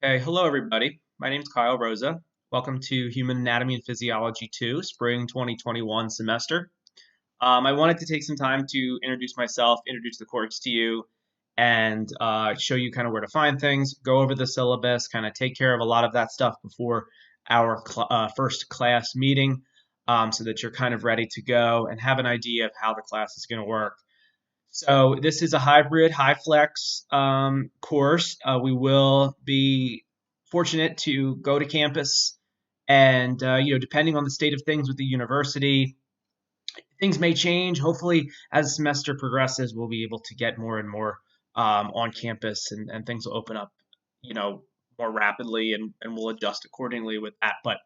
Hey, hello everybody. My name is Kyle Rosa. Welcome to Human Anatomy and Physiology 2, Spring 2021 semester. I wanted to take some time to introduce myself, introduce the course to you, and show you kind of where to find things, go over the syllabus, kind of take care of a lot of that stuff before our first class meeting so that you're kind of ready to go and have an idea of how the class is going to work. So this is a hybrid, high flex course. We will be fortunate to go to campus, and depending on the state of things with the university, things may change. Hopefully, as the semester progresses, we'll be able to get more and more on campus, and things will open up, more rapidly, and we'll adjust accordingly with that. But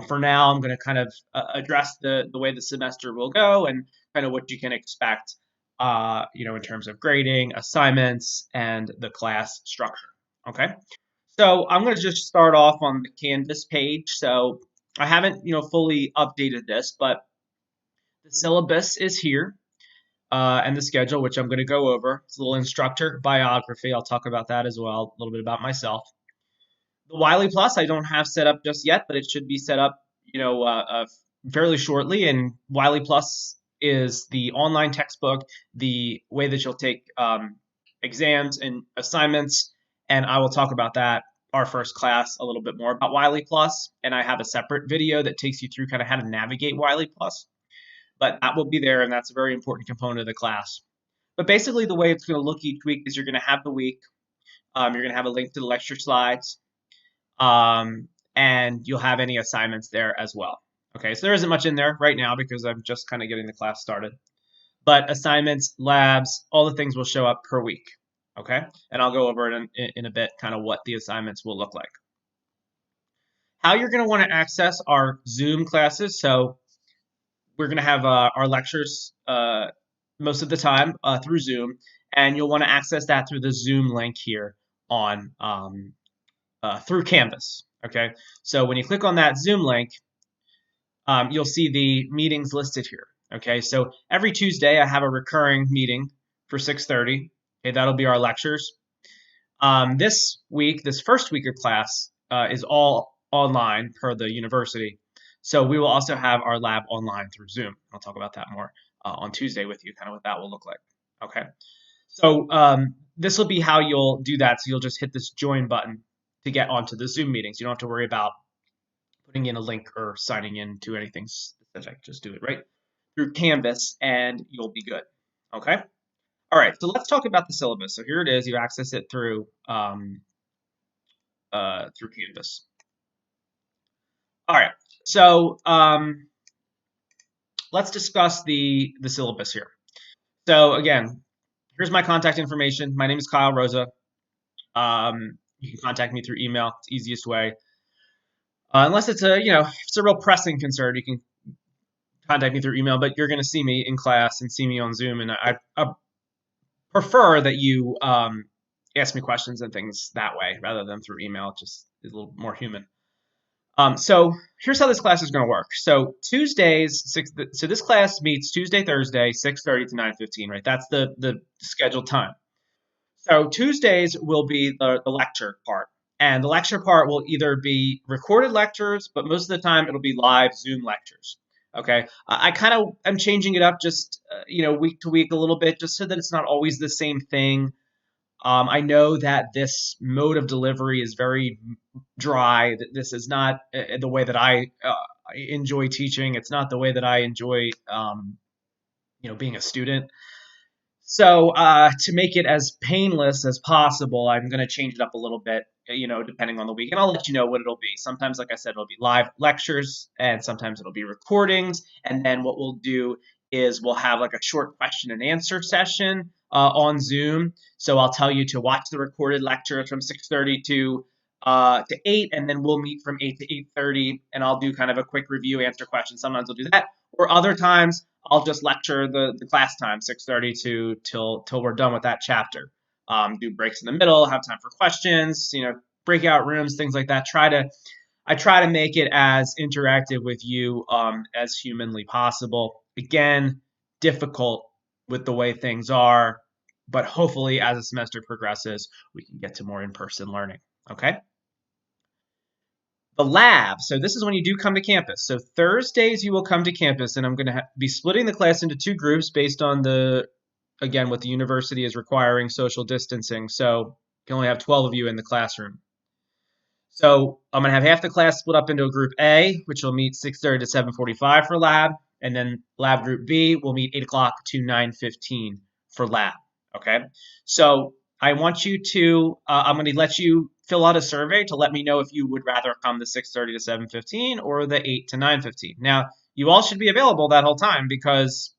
for now, I'm going to kind of address the way the semester will go and kind of what you can expect, in terms of grading, assignments, and the class structure. Okay. So I'm going to just start off on the Canvas page. So I haven't, fully updated this, but the syllabus is here, and the schedule, which I'm going to go over. It's a little instructor biography. I'll talk about that as well, a little bit about myself. The Wiley Plus I don't have set up just yet, but it should be set up, fairly shortly. And Wiley Plus is the online textbook, the way that you'll take exams and assignments, and I will talk about that our first class a little bit more about Wiley Plus, and I have a separate video that takes you through kind of how to navigate Wiley Plus, but that will be there, and that's a very important component of the class. But basically, the way it's going to look each week is you're going to have the week, you're going to have a link to the lecture slides, and you'll have any assignments there as well. Okay, so there isn't much in there right now because I'm just kind of getting the class started. But assignments, labs, all the things will show up per week. Okay, and I'll go over it in a bit, kind of what the assignments will look like. How you're going to want to access our Zoom classes. So we're going to have our lectures most of the time through Zoom, and you'll want to access that through the Zoom link here on through Canvas. Okay, so when you click on that Zoom link, you'll see the meetings listed here. Okay, so every Tuesday I have a recurring meeting for 6:30. Okay, that'll be our lectures. This week, this first week of class is all online per the university. So we will also have our lab online through Zoom. I'll talk about that more on Tuesday with you, kind of what that will look like. Okay, so this will be how you'll do that. So you'll just hit this join button to get onto the Zoom meetings. You don't have to worry about putting in a link or signing in to anything specific. Just do it right through Canvas and you'll be good. Okay. All right. So let's talk about the syllabus. So here it is. You access it through Canvas. All right. So let's discuss the syllabus here. So again, here's my contact information. My name is Kyle Rosa. You can contact me through email. It's the easiest way. Unless it's if it's a real pressing concern, you can contact me through email, but you're going to see me in class and see me on Zoom, and I prefer that you ask me questions and things that way rather than through email. It just is a little more human. So here's how this class is going to work. So so this class meets Tuesday, Thursday, 6:30 to 9:15, right? That's the scheduled time. So Tuesdays will be the lecture part. And the lecture part will either be recorded lectures, but most of the time it'll be live Zoom lectures. Okay, I kind of am changing it up just week to week a little bit, just so that it's not always the same thing. I know that this mode of delivery is very dry. This is not the way that I enjoy teaching. It's not the way that I enjoy being a student. So to make it as painless as possible, I'm going to change it up a little bit, depending on the week. And I'll let you know what it'll be. Sometimes, like I said, it'll be live lectures, and sometimes it'll be recordings. And then what we'll do is we'll have like a short question and answer session on Zoom. So I'll tell you to watch the recorded lecture from 6:30 to 8, and then we'll meet from 8 to 8:30, and I'll do kind of a quick review, answer questions. Sometimes I'll do that, or other times I'll just lecture the class time, 6:30 to till we're done with that chapter. Do breaks in the middle, have time for questions, breakout rooms, things like that. I try to make it as interactive with you as humanly possible. Again, difficult with the way things are, but hopefully as the semester progresses, we can get to more in-person learning. Okay? The lab. So this is when you do come to campus. So Thursdays you will come to campus, and I'm going to be splitting the class into two groups based on again, what the university is requiring, social distancing. So you can only have 12 of you in the classroom. So I'm going to have half the class split up into a group A, which will meet 6:30 to 7:45 for lab, and then lab group B will meet 8 o'clock to 9:15 for lab. Okay. So I want you to, I'm going to let you fill out a survey to let me know if you would rather come the 6:30 to 7:15 or the 8 to 9:15. Now, you all should be available that whole time because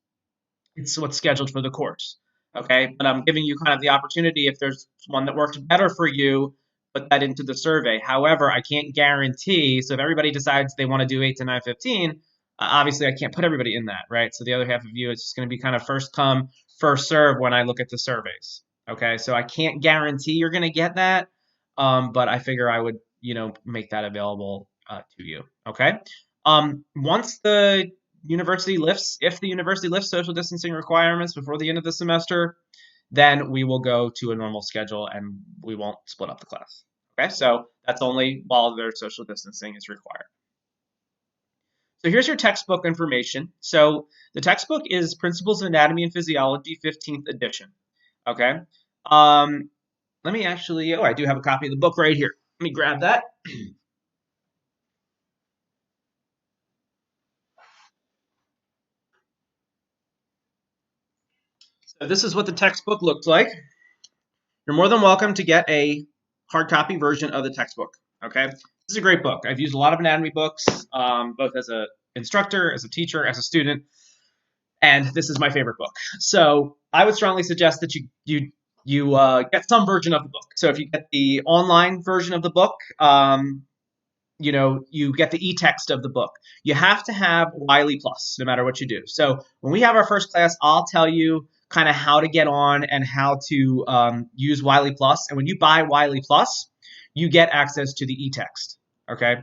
it's what's scheduled for the course. Okay, but I'm giving you kind of the opportunity if there's one that works better for you, put that into the survey. However, I can't guarantee. So if everybody decides they want to do 8 to 9:15, obviously I can't put everybody in that, right? So the other half of you, it's just going to be kind of first come, first serve when I look at the surveys. Okay, so I can't guarantee you're going to get that, but I figure I would, make that available to you. Okay, once the university lifts, if the university lifts social distancing requirements before the end of the semester, then we will go to a normal schedule and we won't split up the class. Okay, so that's only while their social distancing is required. So here's your textbook information. So the textbook is Principles of Anatomy and Physiology, 15th edition. Okay, let me actually, I do have a copy of the book right here. Let me grab that. So this is what the textbook looks like. You're more than welcome to get a hard copy version of the textbook. Okay, this is a great book. I've used a lot of anatomy books, both as an instructor, as a teacher, as a student, and this is my favorite book. So I would strongly suggest that you get some version of the book. So if you get the online version of the book, you get the e-text of the book. You have to have Wiley Plus, no matter what you do. So when we have our first class, I'll tell you kind of how to get on and how to use Wiley Plus. And when you buy Wiley Plus, you get access to the e-text. Okay,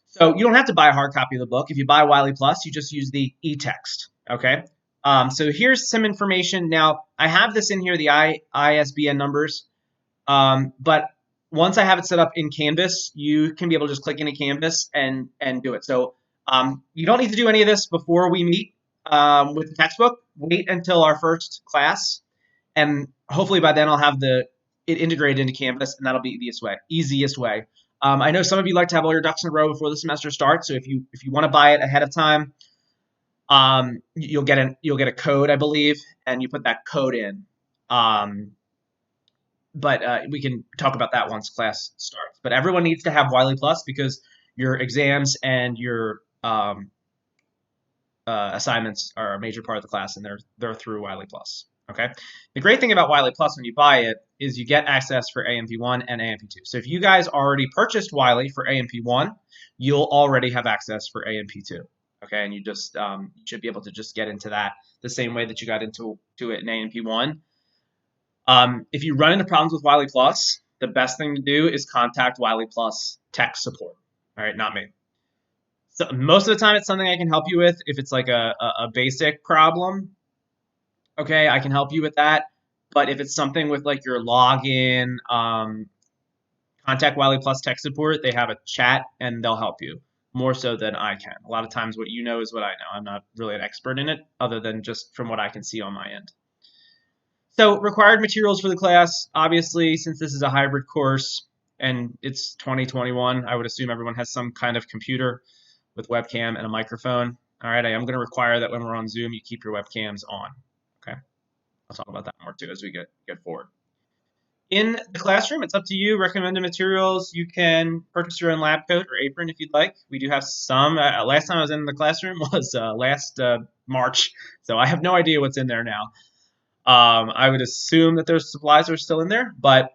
so you don't have to buy a hard copy of the book. If you buy Wiley Plus, you just use the e-text. Okay, so here's some information. Now I have this in here, the ISBN numbers, but once I have it set up in Canvas, you can be able to just click into Canvas and do it. So you don't need to do any of this before we meet with the textbook. Wait until our first class, and hopefully by then I'll have it integrated into Canvas, and that'll be the easiest way. I know some of you like to have all your ducks in a row before the semester starts, so if you want to buy it ahead of time, you'll get a code, I believe, and you put that code in. But we can talk about that once class starts. But everyone needs to have Wiley Plus because your exams and your assignments are a major part of the class, and they're through Wiley Plus. Okay. The great thing about Wiley Plus when you buy it is you get access for AMP1 and AMP2. So if you guys already purchased Wiley for AMP1, you'll already have access for AMP2. Okay, and you just you should be able to just get into that the same way that you got into it in AMP1. If you run into problems with Wiley Plus, the best thing to do is contact Wiley Plus tech support. All right, not me. So most of the time, it's something I can help you with. If it's like a basic problem, okay, I can help you with that. But if it's something with like your login, contact Wiley Plus tech support. They have a chat and they'll help you more so than I can. A lot of times, what you know is what I know. I'm not really an expert in it, other than just from what I can see on my end. So required materials for the class, obviously, since this is a hybrid course and it's 2021, I would assume everyone has some kind of computer with webcam and a microphone. All right, I am going to require that when we're on Zoom, you keep your webcams on. Okay, I'll talk about that more too as we get forward. In the classroom, it's up to you. Recommended materials, you can purchase your own lab coat or apron if you'd like. We do have some. Last time I was in the classroom was last March, so I have no idea what's in there now. I would assume that those supplies are still in there, but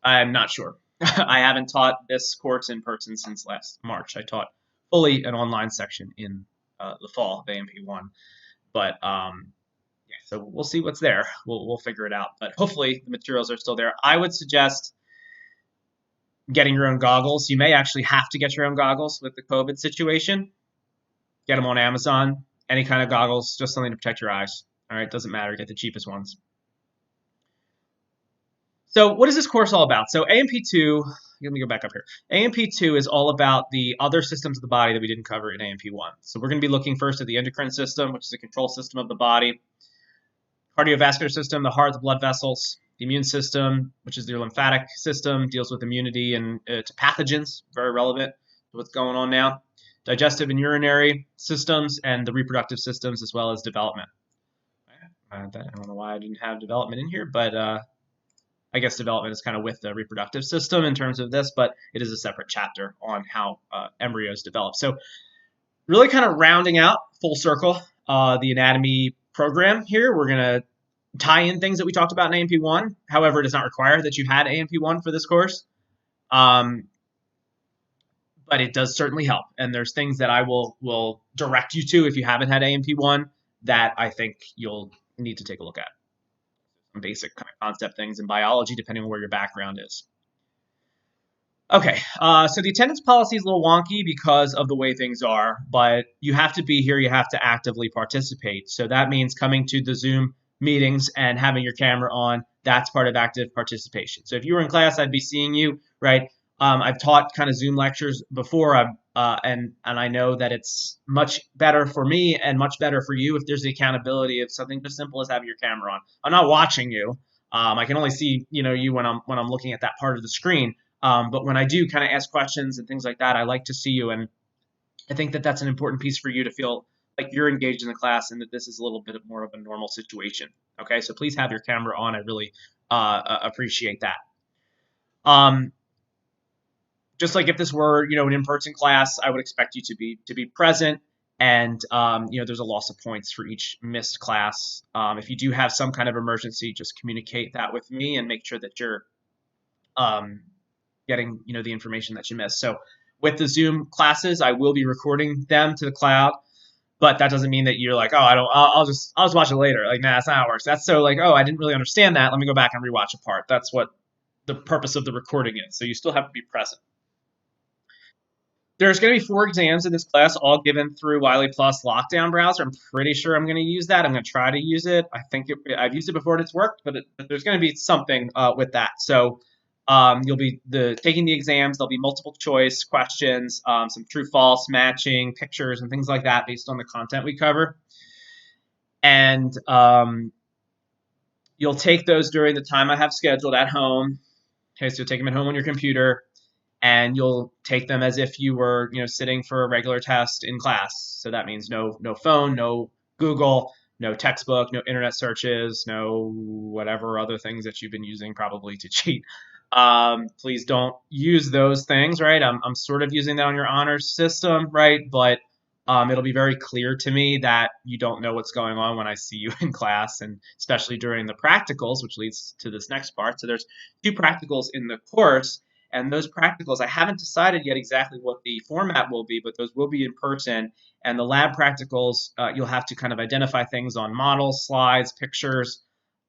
I'm not sure. I haven't taught this course in person since last March. I taught fully an online section in the fall of AMP1, but yeah, so we'll see what's there. We'll figure it out, but hopefully the materials are still there. I would suggest getting your own goggles. You may actually have to get your own goggles with the COVID situation. Get them on Amazon. Any kind of goggles, just something to protect your eyes. All right, doesn't matter. Get the cheapest ones. So what is this course all about? So AMP2 let me go back up here. AP2 is all about the other systems of the body that we didn't cover in AP1. So we're going to be looking first at the endocrine system, which is the control system of the body, cardiovascular system, the heart, the blood vessels, the immune system, which is your lymphatic system, deals with immunity and to pathogens, very relevant to what's going on now, digestive and urinary systems, and the reproductive systems, as well as development. I don't know why I didn't have development in here, but I guess development is kind of with the reproductive system in terms of this, but it is a separate chapter on how embryos develop. So really kind of rounding out full circle the anatomy program here. We're going to tie in things that we talked about in AMP1. However, it does not require that you had AMP1 for this course. But it does certainly help. And there's things that I will direct you to if you haven't had AMP1 that I think you'll need to take a look at. Some basic kind of concept things in biology, depending on where your background is. Okay, so the attendance policy is a little wonky because of the way things are, but you have to be here, you have to actively participate. So that means coming to the Zoom meetings and having your camera on. That's part of active participation. So if you were in class, I'd be seeing you, right? I've taught kind of Zoom lectures before, and I know that it's much better for me and much better for you if there's the accountability of something as simple as having your camera on. I'm not watching you. I can only see you when I'm looking at that part of the screen. But when I do kind of ask questions and things like that, I like to see you, and I think that that's an important piece for you to feel like you're engaged in the class and that this is a little bit more of a normal situation. Okay, so please have your camera on. I really appreciate that. Just like if this were, an in-person class, I would expect you to be present. And there's a loss of points for each missed class. If you do have some kind of emergency, just communicate that with me and make sure that you're getting the information that you missed. So with the Zoom classes, I will be recording them to the cloud, but that doesn't mean that you're like, oh, I'll just watch it later. Like, nah, that's not how it works. That's so like, oh, I didn't really understand that. Let me go back and rewatch a part. That's what the purpose of the recording is. So you still have to be present. There's going to be 4 exams in this class, all given through Wiley Plus Lockdown Browser. I'm pretty sure I'm going to use that. I'm going to try to use it. I think I've used it before and it's worked, but there's going to be something with that. So you'll be taking the exams. There'll be multiple choice questions, some true-false matching, pictures, and things like that based on the content we cover. And you'll take those during the time I have scheduled at home. Okay, so you'll take them at home on your computer, and you'll take them as if you were, sitting for a regular test in class. So that means no phone, no Google, no textbook, no internet searches, no whatever other things that you've been using probably to cheat. Please don't use those things, right? I'm sort of using that on your honors system, right? But it'll be very clear to me that you don't know what's going on when I see you in class, and especially during the practicals, which leads to this next part. So there's 2 practicals in the course, and those practicals, I haven't decided yet exactly what the format will be, but those will be in person. And the lab practicals, you'll have to kind of identify things on models, slides, pictures,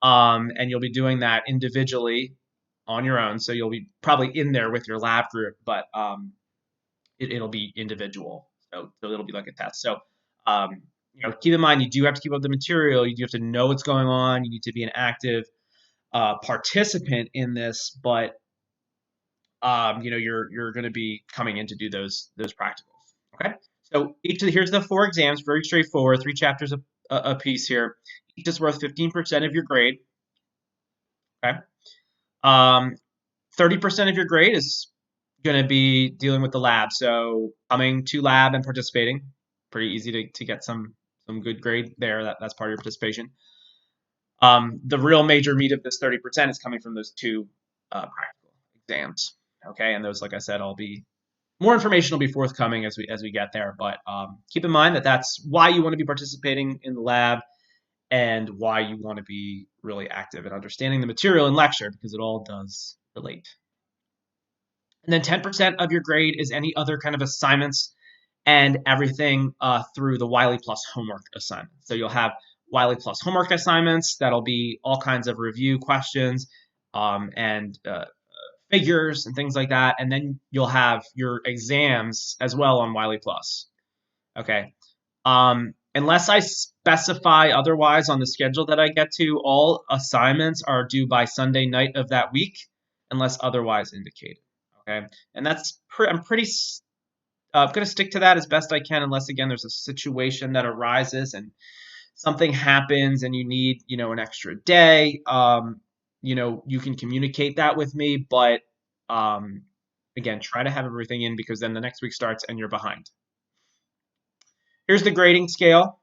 and you'll be doing that individually on your own. So you'll be probably in there with your lab group, but it'll be individual. So it'll be like a test. So, keep in mind, you do have to keep up the material. You do have to know what's going on. You need to be an active participant in this, but you're going to be coming in to do those practicals. Okay. So here's the 4 exams, very straightforward, 3 chapters a piece here. Each is worth 15% of your grade. Okay. 30% of your grade is going to be dealing with the lab. So coming to lab and participating, pretty easy to get some good grade there. That's part of your participation. The real major meat of this 30% is coming from those 2 practical exams. Okay, and those, like I said, more information will be forthcoming as we get there. But keep in mind that that's why you want to be participating in the lab and why you want to be really active in understanding the material in lecture, because it all does relate. And then 10% of your grade is any other kind of assignments and everything through the Wiley Plus homework assignment. So you'll have Wiley Plus homework assignments that'll be all kinds of review questions and figures and things like that. And then you'll have your exams as well on Wiley Plus. Okay. Unless I specify otherwise on the schedule that I get to, all assignments are due by Sunday night of that week, unless otherwise indicated. Okay, and I'm pretty going to stick to that as best I can, unless again there's a situation that arises and something happens and you need, an extra day. You can communicate that with me, but um, again, try to have everything in because then the next week starts and you're behind. Here's the grading scale.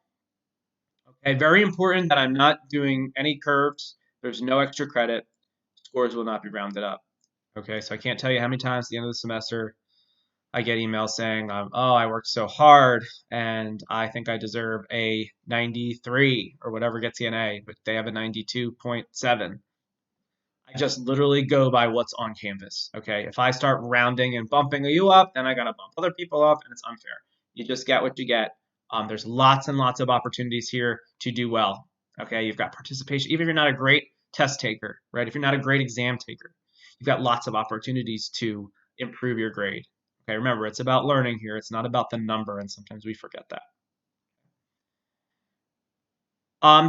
Okay, very important that I'm not doing any curves. There's no extra credit. Scores will not be rounded up. Okay, so I can't tell you how many times at the end of the semester I get emails saying, oh, I worked so hard and I think I deserve a 93 or whatever gets you an A, but they have a 92.7. I just literally go by what's on Canvas. Okay, if I start rounding and bumping you up, then I gotta bump other people up, and it's unfair. You just get what you get. There's lots and lots of opportunities here to do well. Okay, you've got participation. Even if you're not a great test taker, right? If you're not a great exam taker, you've got lots of opportunities to improve your grade. Okay, remember, it's about learning here. It's not about the number, and sometimes we forget that.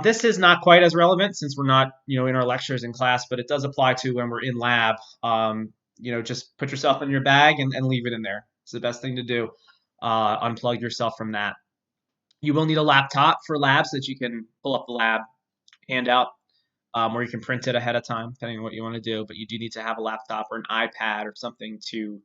This is not quite as relevant since we're not, in our lectures in class, but it does apply to when we're in lab. Just put yourself in your bag and leave it in there. It's the best thing to do. Unplug yourself from that. You will need a laptop for lab so that you can pull up the lab handout, or you can print it ahead of time, depending on what you want to do. But you do need to have a laptop or an iPad or something to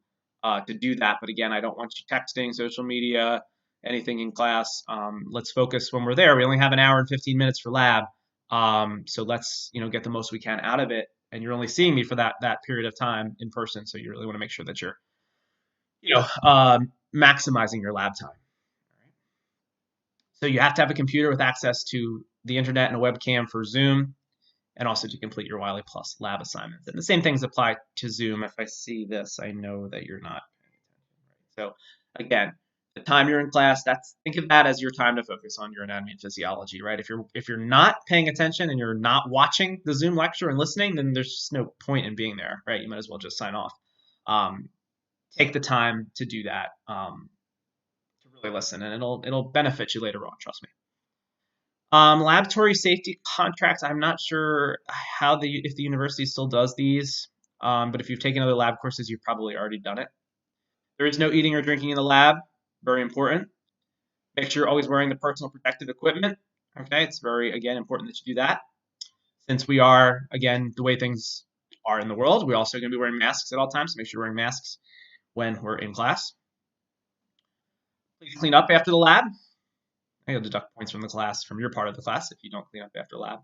do that. But again, I don't want you texting, social media, anything in class. Let's focus when we're there. We only have an hour and 15 minutes for lab. So let's, get the most we can out of it. And you're only seeing me for that period of time in person. So you really want to make sure that you're, maximizing your lab time. So you have to have a computer with access to the internet and a webcam for Zoom, and also to complete your Wiley Plus lab assignments. And the same things apply to Zoom. If I see this, I know that you're not paying attention. So again, the time you're in class, think of that as your time to focus on your anatomy and physiology, right? If you're not paying attention and you're not watching the Zoom lecture and listening, then there's just no point in being there, right? You might as well just sign off. Take the time to do that, to really listen, and it'll benefit you later on, trust me. Laboratory safety contracts, I'm not sure if the university still does these, but if you've taken other lab courses, you've probably already done it. There is no eating or drinking in the lab, very important. Make sure you're always wearing the personal protective equipment. Okay, it's very, again, important that you do that. Since we are, again, the way things are in the world, we're also going to be wearing masks at all times, so make sure you're wearing masks when we're in class. Please clean up after the lab. You'll deduct points from the class, from your part of the class, if you don't clean up after lab.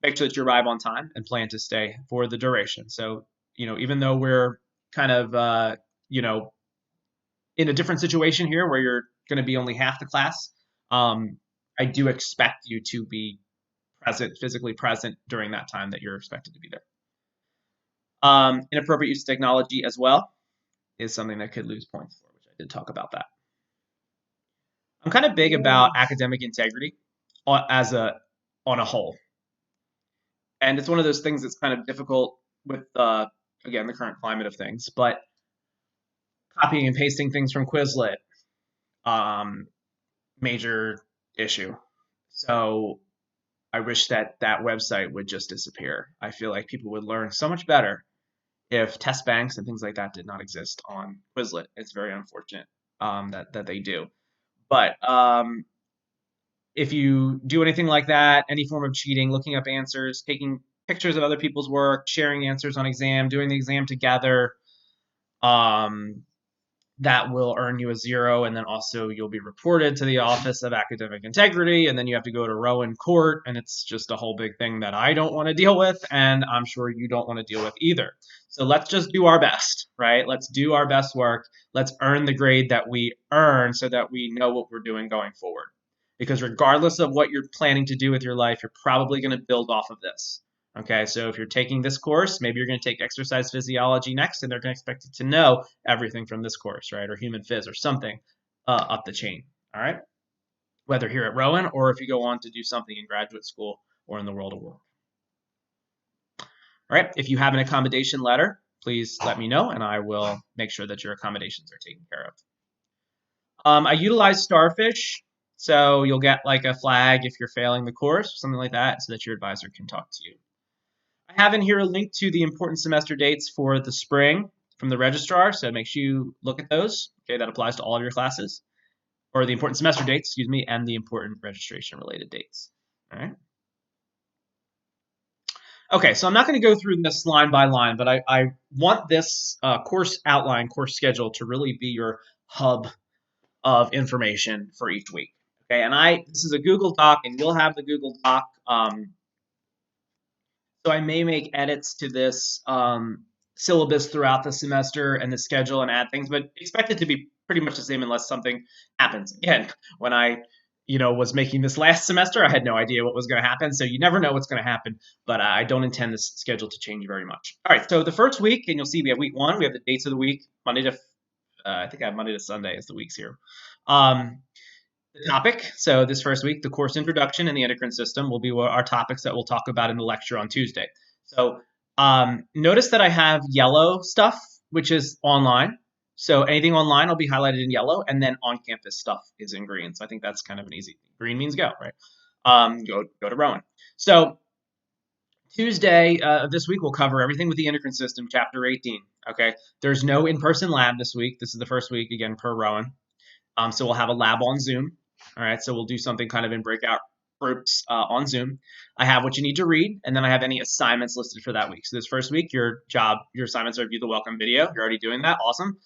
Make sure that you arrive on time and plan to stay for the duration. So, even though we're kind of, in a different situation here where you're going to be only half the class, I do expect you to be physically present during that time that you're expected to be there. Inappropriate use of technology as well is something that could lose points for, which I did talk about that. I'm kind of big about academic integrity on a whole. And it's one of those things that's kind of difficult with, again, the current climate of things. But copying and pasting things from Quizlet, major issue. So I wish that website would just disappear. I feel like people would learn so much better if test banks and things like that did not exist on Quizlet. It's very unfortunate that they do. But if you do anything like that, any form of cheating, looking up answers, taking pictures of other people's work, sharing answers on exam, doing the exam together, that will earn you a 0, and then also you'll be reported to the Office of Academic Integrity, and then you have to go to Rowan Court, and it's just a whole big thing that I don't want to deal with, and I'm sure you don't want to deal with either. So let's just do our best, right? Let's do our best work. Let's earn the grade that we earn so that we know what we're doing going forward. Because regardless of what you're planning to do with your life, you're probably going to build off of this. Okay, so if you're taking this course, maybe you're going to take exercise physiology next, and they're going to expect you to know everything from this course, right? Or human phys or something up the chain, all right? Whether here at Rowan or if you go on to do something in graduate school or in the world of work. All right, if you have an accommodation letter, please let me know, and I will make sure that your accommodations are taken care of. I utilize Starfish, so you'll get like a flag if you're failing the course, something like that, so that your advisor can talk to you. I have in here a link to the important semester dates for the spring. from the registrar, so make sure you look at those. Okay, that applies to all of your classes, or the important semester dates, excuse me, and the important registration-related dates. All right. Okay, so I'm not going to go through this line by line, but I want this course outline, course schedule to really be your hub of information for each week. Okay, and this is a Google Doc, and you'll have the Google Doc. So I may make edits to this syllabus throughout the semester and the schedule and add things, but expect it to be pretty much the same unless something happens. Again, when I was making this last semester, I had no idea what was going to happen. So you never know what's going to happen, but I don't intend this schedule to change very much. All right, so the first week, and you'll see we have week 1. We have the dates of the week, Monday to, I think I have Monday to Sunday as the weeks here. The topic, so this first week, the course introduction and the endocrine system will be our topics that we'll talk about in the lecture on Tuesday. So notice that I have yellow stuff, which is online. So anything online will be highlighted in yellow, and then on-campus stuff is in green. So I think that's kind of an easy thing. Green means go, right? Go to Rowan. So Tuesday of this week, we'll cover everything with the endocrine system, chapter 18. Okay, there's no in-person lab this week. This is the first week, again, per Rowan. So we'll have a lab on Zoom. All right, so we'll do something kind of in breakout groups on Zoom. I have what you need to read, and then I have any assignments listed for that week. So this first week, your assignments are review the welcome video. You're already doing that. Awesome.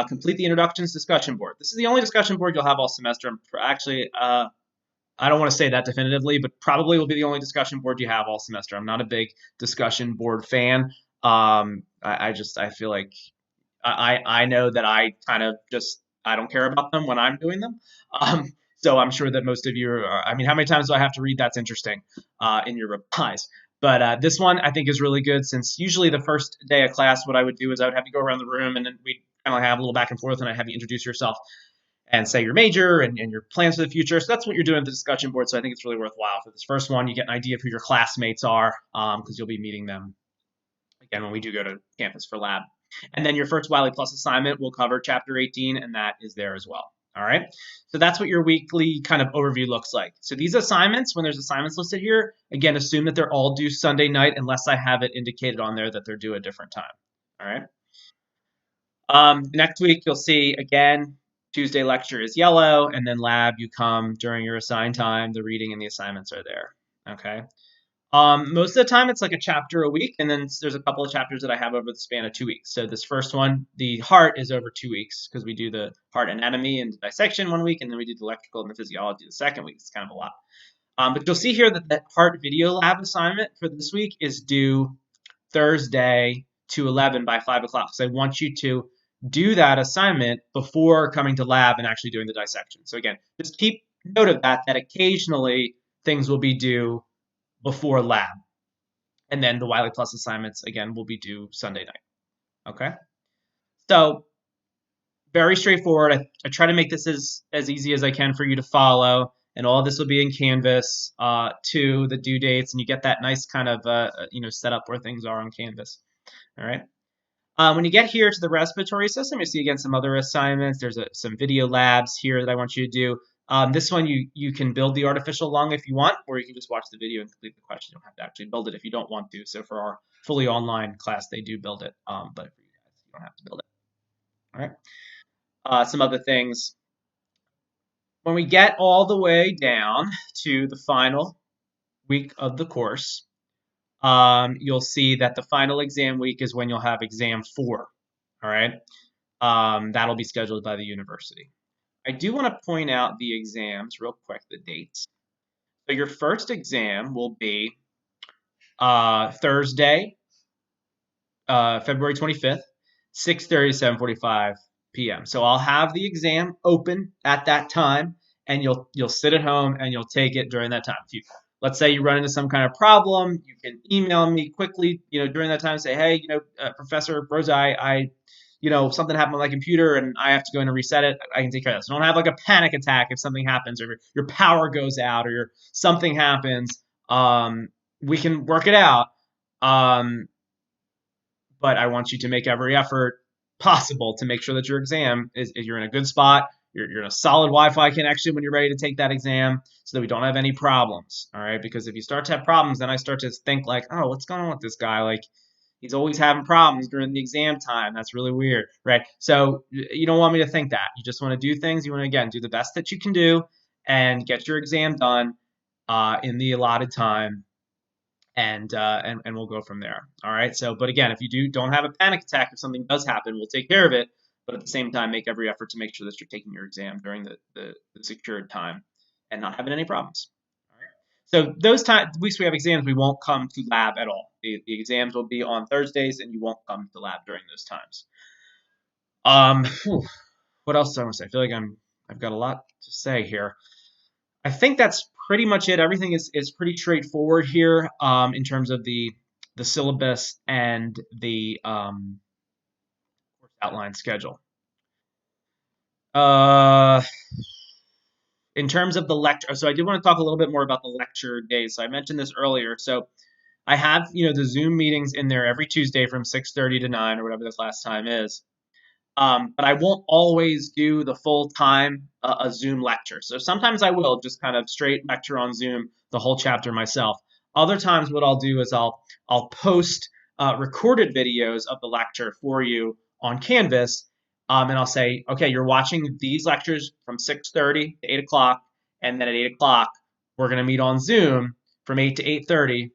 Complete the introductions discussion board. This is the only discussion board you'll have all semester. Actually, I don't want to say that definitively, but probably will be the only discussion board you have all semester. I'm not a big discussion board fan. I feel like I know that I kind of just I don't care about them when I'm doing them. So I'm sure that most of you are, I mean, how many times do I have to read that's interesting in your replies? But this one I think is really good, since usually the first day of class, what I would do is I would have you go around the room, and then we'd kind of have a little back and forth, and I'd have you introduce yourself and say your major and your plans for the future. So that's what you're doing at the discussion board. So I think it's really worthwhile. For this first one, you get an idea of who your classmates are, because you'll be meeting them again when we do go to campus for lab. And then your first Wiley Plus assignment will cover chapter 18, and that is there as well. All right, so that's what your weekly kind of overview looks like. So these assignments, when there's assignments listed here, again, assume that they're all due Sunday night unless I have it indicated on there that they're due a different time. All right. Next week, you'll see, again, Tuesday lecture is yellow, and then lab, you come during your assigned time. The reading and the assignments are there. Okay. Most of the time, it's like a chapter a week, and then there's a couple of chapters that I have over the span of 2 weeks. So this first one, the heart, is over 2 weeks, because we do the heart anatomy and dissection 1 week, and then we do the electrical and the physiology the second week. It's kind of a lot. But you'll see here that the heart video lab assignment for this week is due Thursday to 11 by 5 o'clock. So I want you to do that assignment before coming to lab and actually doing the dissection. So again, just keep note of that occasionally things will be due before lab. And then the Wiley Plus assignments, again, will be due Sunday night. Okay? So very straightforward. I try to make this as easy as I can for you to follow. And all of this will be in Canvas to the due dates. And you get that nice kind of setup where things are on Canvas. All right? When you get here to the respiratory system, you see, again, some other assignments. There's some video labs here that I want you to do. This one, you can build the artificial lung if you want, or you can just watch the video and complete the question. You don't have to actually build it if you don't want to. So for our fully online class, they do build it, but for you guys, you don't have to build it. All right. Some other things. When we get all the way down to the final week of the course, you'll see that the final exam week is when you'll have exam 4. All right. That'll be scheduled by the university. I do want to point out the exams real quick, the dates. So your first exam will be Thursday, February 25th, 6:30 to 7:45 p.m. So I'll have the exam open at that time, and you'll sit at home and you'll take it during that time. If you, let's say you run into some kind of problem, you can email me quickly, during that time and say, hey, Professor Rosa, I something happened with my computer and I have to go in and reset it. I can take care of this. So don't have like a panic attack if something happens, or your power goes out, or something happens. We can work it out. But I want you to make every effort possible to make sure that your exam is you're in a good spot. You're in a solid Wi-Fi connection when you're ready to take that exam, so that we don't have any problems. All right, because if you start to have problems, then I start to think like, oh, what's going on with this guy? Like, He's always having problems during the exam time. That's really weird, right? So you don't want me to think that. You just want to do things. You want to, again, do the best that you can do and get your exam done in the allotted time, and we'll go from there. All right. So, but again, if you don't have a panic attack, if something does happen, we'll take care of it. But at the same time, make every effort to make sure that you're taking your exam during the secured time and not having any problems. All right. So those weeks we have exams, we won't come to lab at all. The exams will be on Thursdays, and you won't come to lab during those times. What else do I want to say? I feel like I've got a lot to say here. I think that's pretty much it. Everything is pretty straightforward here in terms of the syllabus and the course outline schedule. In terms of the lecture, so I did want to talk a little bit more about the lecture days. So I mentioned this earlier. So I have the Zoom meetings in there every Tuesday from 6:30 to 9 or whatever this last time is. But I won't always do the full time a Zoom lecture. So sometimes I will just kind of straight lecture on Zoom the whole chapter myself. Other times, what I'll do is I'll post recorded videos of the lecture for you on Canvas, and I'll say, okay, you're watching these lectures from 6:30 to 8 o'clock, and then at 8 o'clock we're going to meet on Zoom from 8 to 8:30.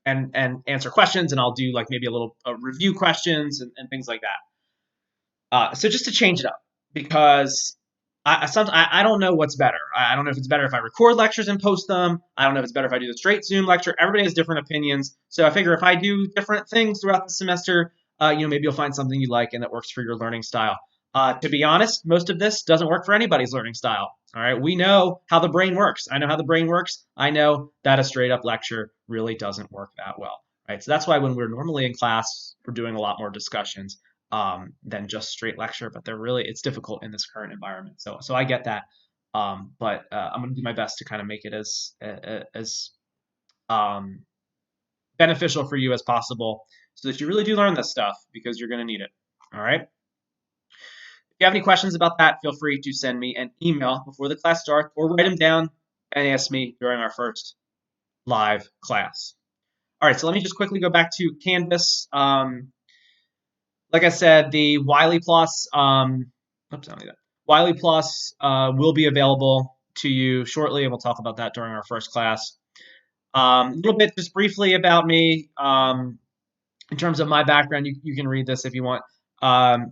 And answer questions, and I'll do like maybe a little review questions and things like that. So just to change it up, because I don't know what's better. I don't know if it's better if I record lectures and post them. I don't know if it's better if I do the straight Zoom lecture. Everybody has different opinions. So I figure if I do different things throughout the semester, maybe you'll find something you like and that works for your learning style. To be honest, most of this doesn't work for anybody's learning style. All right, we know how the brain works. I know how the brain works. I know that a straight up lecture really doesn't work that well. Right, so that's why when we're normally in class, we're doing a lot more discussions than just straight lecture. But it's difficult in this current environment. So I get that. But I'm going to do my best to kind of make it as beneficial for you as possible, so that you really do learn this stuff, because you're going to need it. All right. If you have any questions about that, feel free to send me an email before the class starts, or write them down and ask me during our first live class. All right, so let me just quickly go back to Canvas. Like I said, the Wiley Plus, Wiley Plus will be available to you shortly, and we'll talk about that during our first class. A little bit just briefly about me. In terms of my background, you can read this if you want.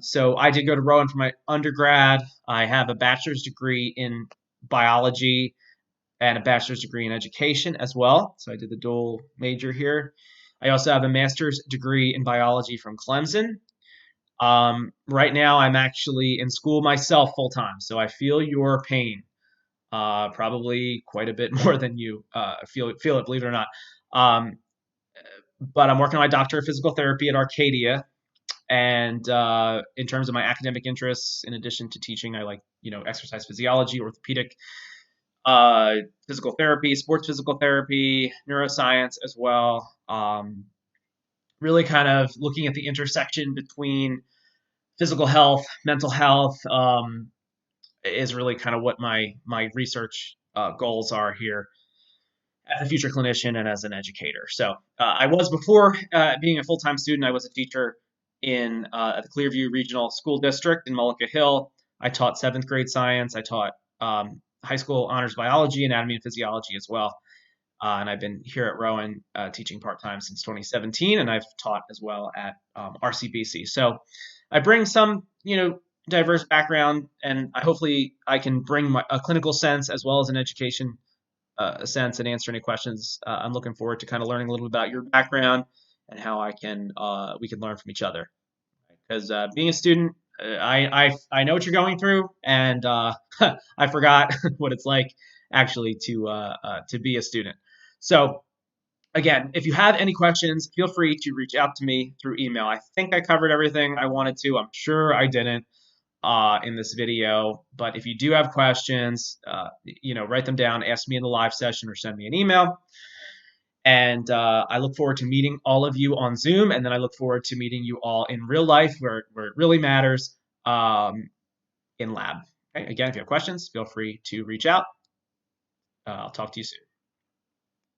So I did go to Rowan for my undergrad. I have a bachelor's degree in biology and a bachelor's degree in education as well. So I did the dual major here. I also have a master's degree in biology from Clemson. Right now, I'm actually in school myself full time, so I feel your pain, probably quite a bit more than you feel it, believe it or not. But I'm working on my doctorate of physical therapy at Arcadia. And in terms of my academic interests, in addition to teaching, I like exercise physiology, orthopedic, physical therapy, sports physical therapy, neuroscience as well. Really kind of looking at the intersection between physical health, mental health, is really kind of what my research goals are here as a future clinician and as an educator. So I was, before being a full-time student, I was a teacher at the Clearview Regional School District in Mullica Hill. I taught 7th grade science. I taught high school honors biology, anatomy, and physiology as well. And I've been here at Rowan teaching part-time since 2017, and I've taught as well at RCBC. So I bring some, diverse background, and hopefully I can bring a clinical sense as well as an education sense and answer any questions. I'm looking forward to kind of learning a little bit about your background and how we can learn from each other. Because being a student, I know what you're going through, and I forgot what it's like actually to be a student. So again, if you have any questions, feel free to reach out to me through email. I think I covered everything I wanted to. I'm sure I didn't in this video, but if you do have questions, write them down, ask me in the live session, or send me an email. And I look forward to meeting all of you on Zoom, and then I look forward to meeting you all in real life, where it really matters, in lab. Okay? Again, if you have questions, feel free to reach out. I'll talk to you soon.